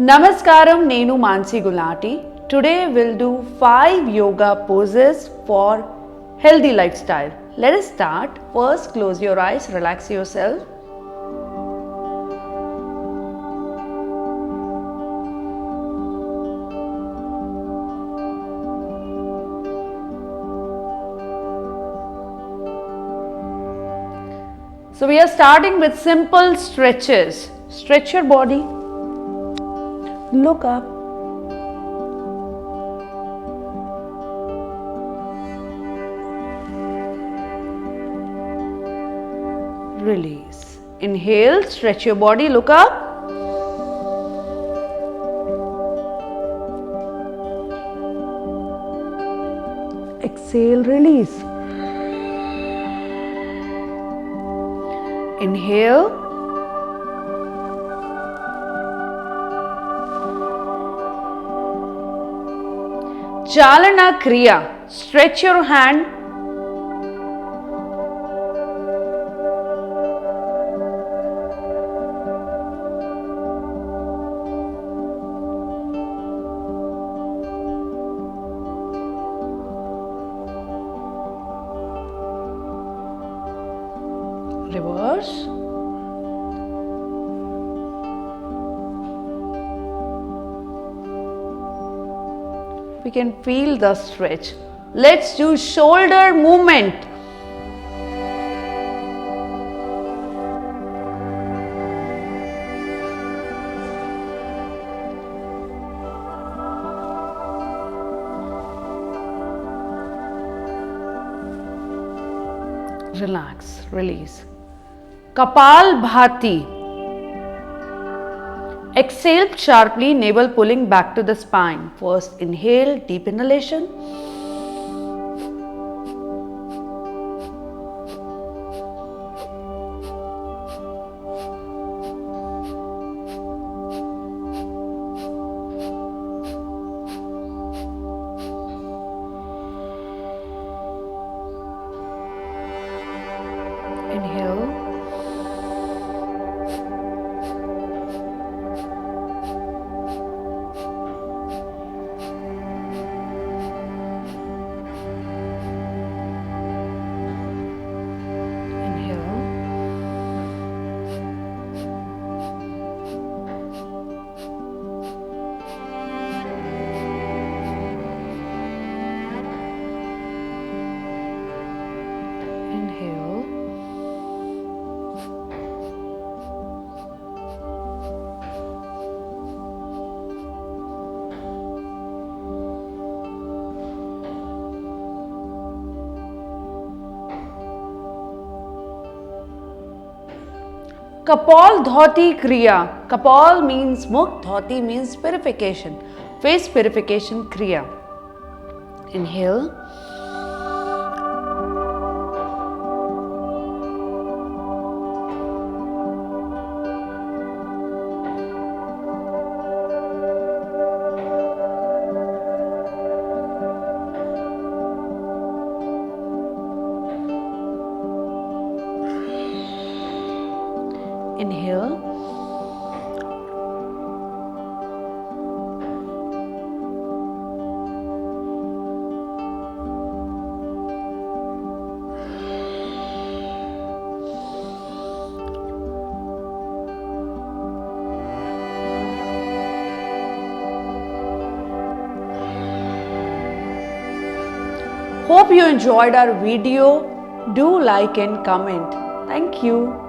Namaskaram, Nenu Mansi Gulati. Today we'll do 5 yoga poses for healthy lifestyle. Let us start. First, close your eyes, relax yourself. So we are starting with simple stretches. Stretch your body. Look up. Release. Inhale, stretch your body, look up. Exhale, release. Inhale. Chalana Kriya. Stretch your hand. Reverse. We can feel the stretch. Let's do shoulder movement. Relax, release. Kapal Bhati. Exhale sharply, navel pulling back to the spine. First inhale, deep inhalation. Inhale. Kapal Dhoti Kriya. Kapal means mukh, Dhoti means purification. Face purification Kriya. Inhale. Inhale. Hope you enjoyed our video. Do like and comment. Thank you.